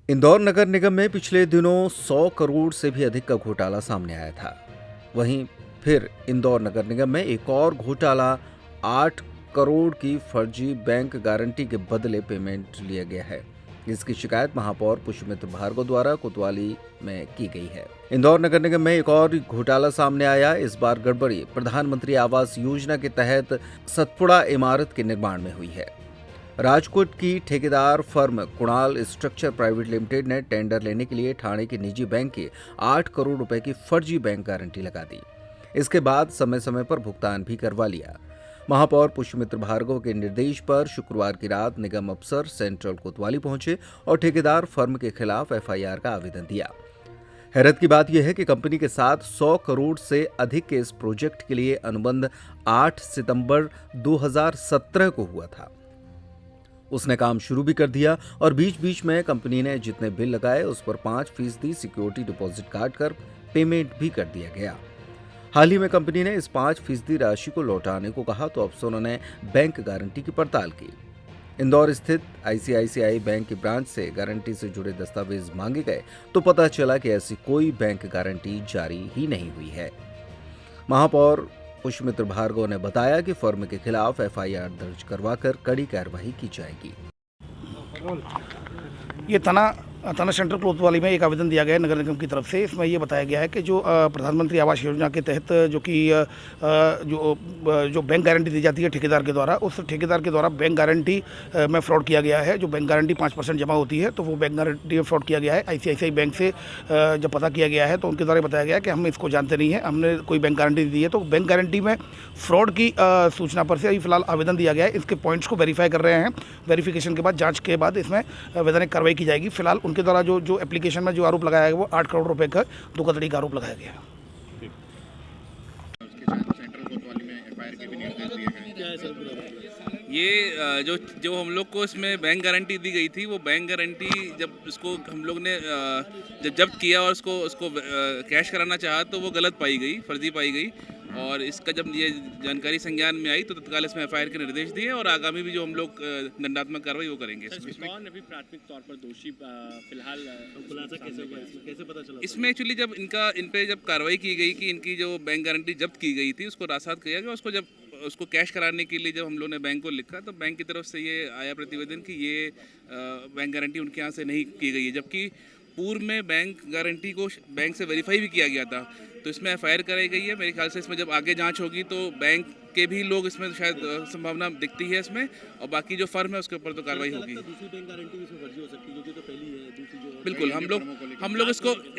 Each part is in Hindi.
इंदौर नगर निगम में पिछले दिनों 100 करोड़ से भी अधिक का घोटाला सामने आया था। वहीं फिर इंदौर नगर निगम में एक और घोटाला 8 करोड़ की फर्जी बैंक गारंटी के बदले पेमेंट लिया गया है। इसकी शिकायत महापौर पुष्पमित्र भार्गव द्वारा कोतवाली में की गई है। इंदौर नगर निगम में एक और घोटाला सामने आया। इस बार गड़बड़ी प्रधानमंत्री आवास योजना के तहत सतपुड़ा इमारत के निर्माण में हुई है। राजकोट की ठेकेदार firm Kunal structure private limited ने टेंडर लेने के लिए ठाणे के निजी बैंक की 8 करोड़ रुपए की फर्जी बैंक गारंटी लगा दी। इसके बाद समय समय पर भुगतान भी करवा लिया। महापौर पुष्पमित्र भार्गव के निर्देश पर शुक्रवार की रात निगम अफसर सेंट्रल कोतवाली पहुंचे और ठेकेदार फर्म के खिलाफ एफआईआर का आवेदन दिया। हैरत की बात यह है कि कंपनी के साथ 100 करोड़ से अधिक के इस प्रोजेक्ट के लिए अनुबंध 8 सितंबर 2017 को हुआ था। उसने काम शुरू भी कर दिया और बीच बीच में कंपनी ने जितने बिल लगाए उस पर 5% सिक्योरिटी डिपॉजिट काटकर पेमेंट भी कर दिया गया। हाल ही में कंपनी ने इस 5% राशि को लौटाने को कहा तो अफसरों ने बैंक गारंटी की पड़ताल की। इंदौर स्थित आईसीआईसीआई बैंक की ब्रांच से गारंटी से जुड़े दस्तावेज मांगे गए तो पता चला कि ऐसी कोई बैंक गारंटी जारी ही नहीं हुई है। महापौर पुष्पमित्र भार्गव ने बताया कि फर्म के खिलाफ एफआईआर दर्ज करवाकर कड़ी कार्रवाई की जाएगी। ये थाना सेंटर कोतवाली में एक आवेदन दिया गया है नगर निगम की तरफ से। इसमें ये बताया गया है कि जो प्रधानमंत्री आवास योजना के तहत जो बैंक गारंटी दी जाती है ठेकेदार के द्वारा, उस ठेकेदार के द्वारा बैंक गारंटी में फ्रॉड किया गया है। जो बैंक गारंटी 5% जमा होती है तो वो बैंक गारंटी में फ्रॉड किया गया है। आईसीआईसीआई बैंक से जब पता किया गया है तो उनके द्वारा बताया गया है कि हम इसको जानते नहीं है, हमने कोई बैंक गारंटी दी है। तो बैंक गारंटी में फ्रॉड की सूचना पर से अभी फिलहाल आवेदन दिया गया है। इसके पॉइंट्स को वेरीफाई कर रहे हैं। वेरिफिकेशन के बाद जाँच के बाद इसमें वैधानिक कार्रवाई की जाएगी। फिलहाल उनके द्वारा जो एप्लीकेशन में जो आरोप लगाया गया वो 8 करोड़ रुपए का धोखाधड़ी का आरोप लगाया गया है। ये जो हम लोग को इसमें बैंक गारंटी दी गई थी, वो बैंक गारंटी जब इसको हम लोग ने जब जब्त किया और उसको कैश कराना चाहा तो वो गलत पाई गई, फर्जी पाई गई। और इसका जब ये जानकारी संज्ञान में आई तो तत्काल इसमें एफआईआर के निर्देश दिए और आगामी भी जो हम लोग दंडात्मक कार्रवाई वो करेंगे। कौन अभी प्राथमिक तौर पर दोषी फिलहाल खुलासा कैसे हुआ, कैसे पता चला? इसमें एक्चुअली जब इन पे जब कार्रवाई की गई कि इनकी जो बैंक गारंटी जब्त की गई थी उसको रासात किया गया, उसको कैश कराने के लिए जब हम लोग ने बैंक को लिखा तो बैंक की तरफ से ये आया प्रतिवेदन कि ये बैंक गारंटी उनके यहाँ से नहीं की गई है, जबकि पूर्व में बैंक गारंटी को बैंक से वेरीफाई भी किया गया था। तो इसमें एफआईआर कराई गई है। मेरे ख्याल से इसमें जब आगे जांच होगी तो बैंक के भी लोग इसमें शायद संभावना दिखती है इसमें, और बाकी जो फर्म है उसके ऊपर तो कार्रवाई होगी। दूसरी बैंक गारंटी भी इसमें फर्जी हो सकती है, जो पहली है, दूसरी जो बिल्कुल हम लोग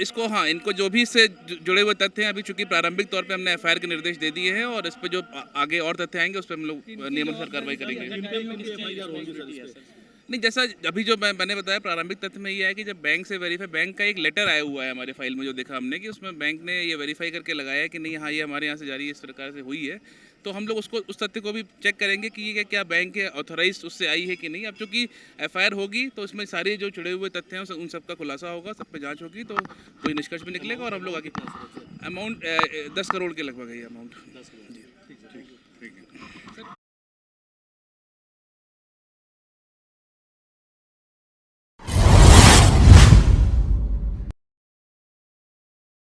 इसको हाँ, इनको जो भी इससे जुड़े हुए तथ्य हैं अभी चूंकि प्रारंभिक तौर पे हमने एफआईआर के निर्देश दे दिए हैं और इस पर जो आगे और तथ्य आएंगे उस पर हम लोग नियमानुसार कार्रवाई करेंगे। नहीं, जैसा अभी जो मैंने बताया प्रारंभिक तथ्य में ये है कि जब बैंक से वेरीफाई, बैंक का एक लेटर आया हुआ है हमारे फाइल में जो देखा हमने कि उसमें बैंक ने ये वेरीफाई करके लगाया है कि नहीं हाँ ये हमारे यहाँ से जारी इस प्रकार से हुई है। तो हम लोग उसको उस तथ्य को भी चेक करेंगे कि ये क्या बैंक के ऑथोराइज उससे आई है कि नहीं। अब चूंकि एफआईआर होगी तो उसमें सारे जो जुड़े हुए तथ्य हैं उन सबका खुलासा होगा, सब पे जाँच होगी तो कोई निष्कर्ष भी निकलेगा और हम लोग आगे अमाउंट 10 करोड़ के लगभग है ये अमाउंट।